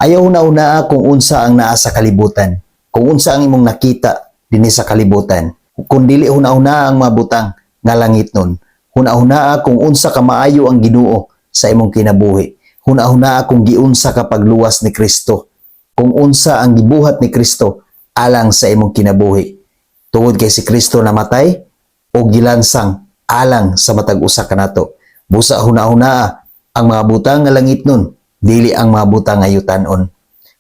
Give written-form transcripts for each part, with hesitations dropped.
Ayaw una kung unsa ang naa sa kalibutan, kung unsa ang imong nakita dinhi sa kalibutan. Kung dili una ang mabutang nga langit nun. Huna kung unsa ka maayo ang Ginoo sa imong kinabuhi. Huna kung giunsa ka pagluwas ni Kristo. Kung unsa ang gibuhat ni Kristo alang sa imong kinabuhi. Tungod kay si Kristo namatay o gilansang alang sa matag usa kanato. Busa huna ang mga butang nga langit nun, dili ang mga butang nga yutan-on.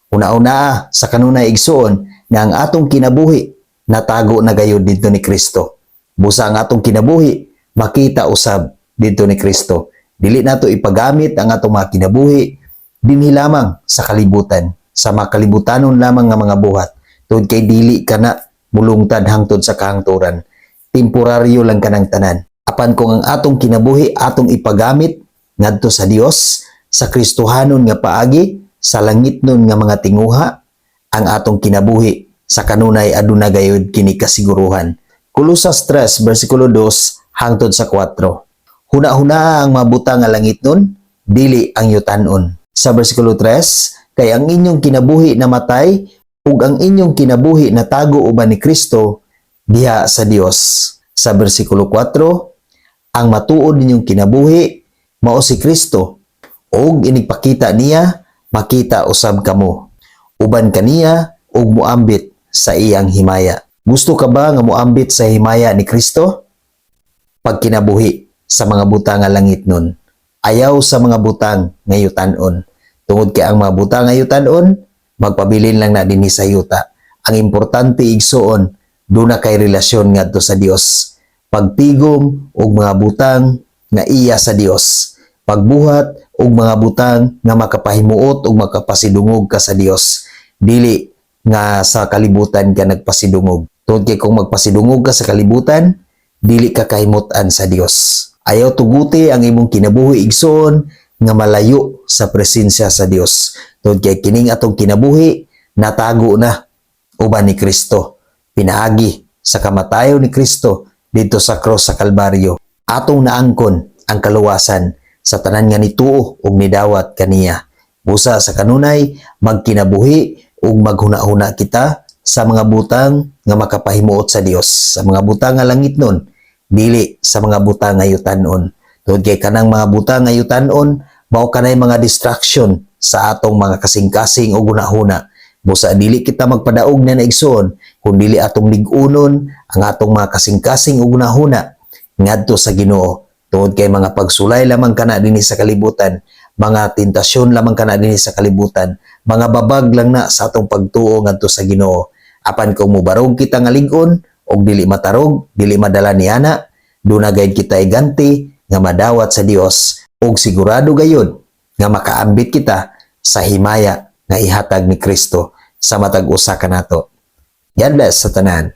Una sa kanunay igsuon na ang atong kinabuhi natago na gayud didto ni Kristo. Busa ang atong kinabuhi makita usab didto ni Kristo. Dili nato ipagamit ang atong mga kinabuhi dinhi lamang sa kalibutan, sa makalibutanon lamang nga mga buhat. Tungod kay dili kana mulungtad hangtod sa kahangturan. Temporaryo lang kanang tanan. Apan kung ang atong kinabuhi atong ipagamit ngadto sa Dios, sa Kristohanon nga paagi, sa langit nun nga mga tinguha, ang atong kinabuhi sa kanunay aduna gayud kini kasiguruhan. Kolosas 3 bersikulo 2 hangtod sa 4. Huna ang mabuta nga langit nun, dili ang yutan-on. Sa bersikulo 3, kay ang inyong kinabuhi namatay ug ang inyong kinabuhi natago uban ni Kristo diha sa Dios. Sa bersikulo 4, ang matuod ninyong kinabuhi mao si Kristo ug inigpakita niya makita usab kamo. Uban kaniya ug muambit sa iyang himaya. Gusto ka ba nga muambit sa himaya ni Kristo? Pagkinabuhi sa mga butang nga langit nun. Ayaw sa mga butang nga yutan-on. Tungod kay ang mga butang nga yutan-on, magpabilin lang na dinhi sa yuta. Ang importante igsuon, doon na kay relasyon ngadto sa Dios. Pagtigom og mga butang nga iya sa Dios. Pagbuhat og mga butang nga makapahimuot og makapasidungog ka sa Dios. Dili nga sa kalibutan ka nagpasidungog. Tungod kay kung magpasidungog ka sa kalibutan, dili ka kahimutan sa Dios. Ayaw tuguti ang imong kinabuhi igsoon nga malayo sa presensya sa Dios. Tungod kay kining atong kinabuhi natago na uban ni Kristo. Pinaagi sa kamatayon ni Kristo dito sa cross sa Kalbaryo. Atong naangkon ang kaluwasan sa tanan nga nituo ug nidawat kaniya. Busa sa kanunay magkinabuhi ug maghuna-huna kita sa mga butang nga makapahimuot sa Dios, sa mga butang nga langit nun, dili sa mga butang nga yutan-on. Tungod kay kanang mga butang nga yutan-on mao kanay mga distraction sa atong mga kasing-kasing ug hunahuna. Busa dili kita magpadaog na naigsoon kun dili atong lig-unon ang atong mga kasing-kasing ug hunahuna ngadto sa Ginoo. Tungod kay mga pagsulay lamang kana dinhi sa kalibutan, mga tentasyon lamang kana dinhi sa kalibutan, mga babag lang na sa atong pagtuo ngadto sa Ginoo. Apan kung mubarog kita nga lig-on og dili matarog, dili madala niana, duna gayud kita iganti nga madawat sa Dios ug sigurado gayud nga makaambit kita sa himaya nga ihatag ni Kristo sa matag usa kanato. God bless sa tanan.